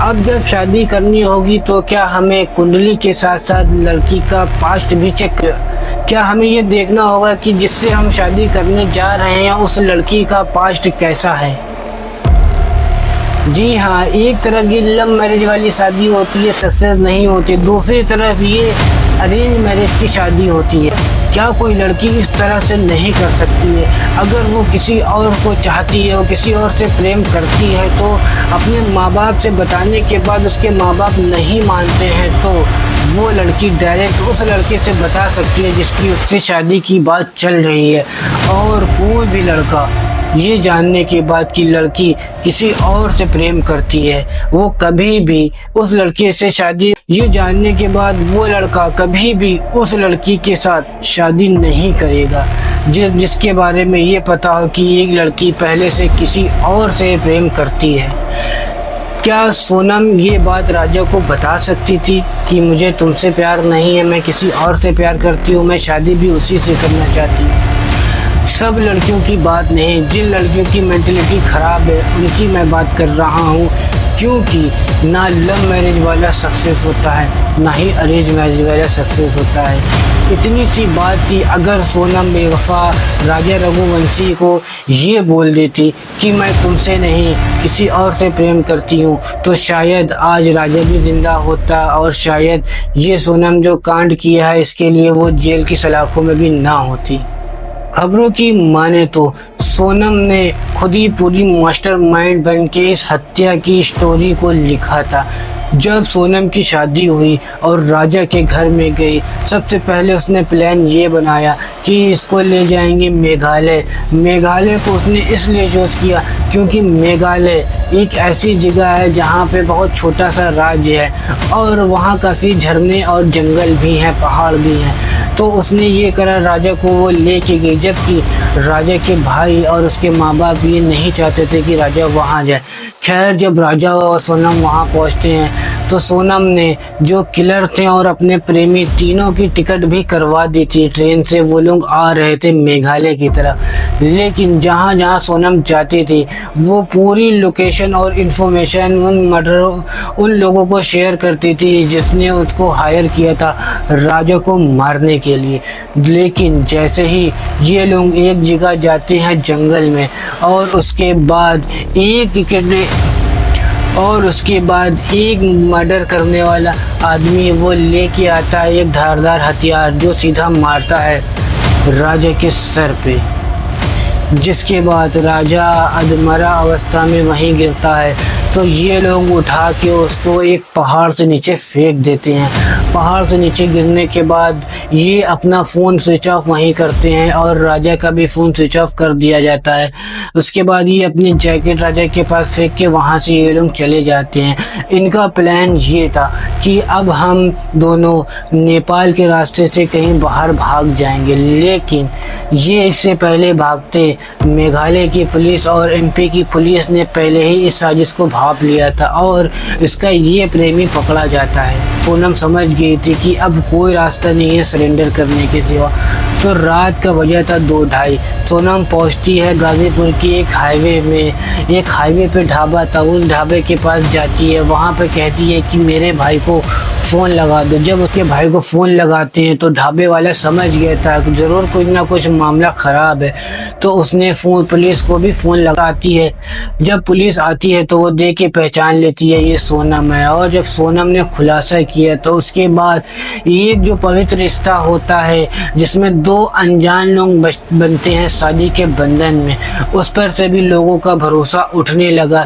अब जब शादी करनी होगी तो क्या हमें कुंडली के साथ साथ लड़की का पास्ट भी चेक क्या हमें ये देखना होगा कि जिससे हम शादी करने जा रहे हैं उस लड़की का पास्ट कैसा है। जी हाँ, एक तरफ ये लव मैरिज वाली शादी होती है, सक्सेस नहीं होती, दूसरी तरफ ये अरेंज मैरिज की शादी होती है। क्या कोई लड़की इस तरह से नहीं कर सकती है? अगर वो किसी और को चाहती है, वो किसी और से प्रेम करती है तो अपने माँ बाप से बताने के बाद उसके माँ बाप नहीं मानते हैं तो वो लड़की डायरेक्ट उस लड़के से बता सकती है जिसकी उससे शादी की बात चल रही है। और कोई भी लड़का ये जानने के बाद कि लड़की किसी और से प्रेम करती है, वो कभी भी उस लड़के से शादी ये जानने के बाद वो लड़का कभी भी उस लड़की के साथ शादी नहीं करेगा जिसके बारे में ये पता हो कि एक लड़की पहले से किसी और से प्रेम करती है। क्या सोनम ये बात राजा को बता सकती थी कि मुझे तुमसे प्यार नहीं है, मैं किसी और से प्यार करती हूँ, मैं शादी भी उसी से करना चाहती हूँ? सब लड़कियों की बात नहीं, जिन लड़कियों की मेंटलिटी ख़राब है उनकी मैं बात कर रहा हूँ, क्योंकि ना लव मैरिज वाला सक्सेस होता है ना ही अरेंज मैरिज वाला सक्सेस होता है। इतनी सी बात थी, अगर सोनम बेवफा राजा रघुवंशी को ये बोल देती कि मैं तुमसे नहीं किसी और से प्रेम करती हूँ तो शायद आज राजा भी जिंदा होता और शायद ये सोनम जो कांड किया है इसके लिए वो जेल की सलाखों में भी ना होती। खबरों की माने तो सोनम ने खुद ही पूरी मास्टरमाइंड बन के इस हत्या की स्टोरी को लिखा था। जब सोनम की शादी हुई और राजा के घर में गई, सबसे पहले उसने प्लान ये बनाया कि इसको ले जाएंगे मेघालय। मेघालय को उसने इसलिए चूज़ किया क्योंकि मेघालय एक ऐसी जगह है जहाँ पे बहुत छोटा सा राज्य है और वहाँ काफ़ी झरने और जंगल भी हैं, पहाड़ भी हैं। तो उसने ये करा, राजा को वो लेके गई, जबकि राजा के भाई और उसके माँ बाप ये नहीं चाहते थे कि राजा वहाँ जाए। खैर, जब राजा और सोनम वहाँ पहुँचते हैं तो सोनम ने जो किलर थे और अपने प्रेमी तीनों की टिकट भी करवा दी थी ट्रेन से। वो लोग आ रहे थे मेघालय की तरफ, लेकिन जहाँ जहाँ सोनम जाती थी वो पूरी लोकेशन और इन्फॉर्मेशन उन लोगों को शेयर करती थी जिसने उसको हायर किया था राजा को मारने के लिए। लेकिन जैसे ही ये लोग एक जगह जाते हैं जंगल में और उसके बाद एक मर्डर करने वाला आदमी वो लेके आता है एक धारदार हथियार जो सीधा मारता है राजा के सर पे, जिसके बाद राजा अधमरा अवस्था में वहीं गिरता है। तो ये लोग उठा के उसको एक पहाड़ से नीचे फेंक देते हैं। पहाड़ से नीचे गिरने के बाद ये अपना फ़ोन स्विच ऑफ वहीं करते हैं और राजा का भी फ़ोन स्विच ऑफ कर दिया जाता है। उसके बाद ये अपनी जैकेट राजा के पास फेंक के वहाँ से ये लोग चले जाते हैं। इनका प्लान ये था कि अब हम दोनों नेपाल के रास्ते से कहीं बाहर भाग जाएंगे, लेकिन ये इससे पहले भागते मेघालय की पुलिस और एमपी की पुलिस ने पहले ही इस साजिश को भाप लिया था और इसका ये प्रेमी पकड़ा जाता है। पूनम समझ गई थी कि अब कोई रास्ता नहीं है सरेंडर करने के सिवा। तो रात का बजा था 2:30। सोनम पहुंचती है गाजीपुर की एक हाईवे पे ढाबा था, उस ढाबे के पास जाती है। वहाँ पे कहती है कि मेरे भाई को फ़ोन लगा दो। जब उसके भाई को फ़ोन लगाते हैं तो ढाबे वाला समझ गया था कि ज़रूर कुछ ना कुछ मामला ख़राब है, तो उसने पुलिस को भी फ़ोन लगाती है। जब पुलिस आती है तो वो देख के पहचान लेती है ये सोनम है। और जब सोनम ने खुलासा किया तो उसके बाद एक जो पवित्र रिश्ता होता है जिसमें 2 अनजान लोग बनते हैं शादी के बंधन में, उस पर से भी लोगों का भरोसा उठने लगा।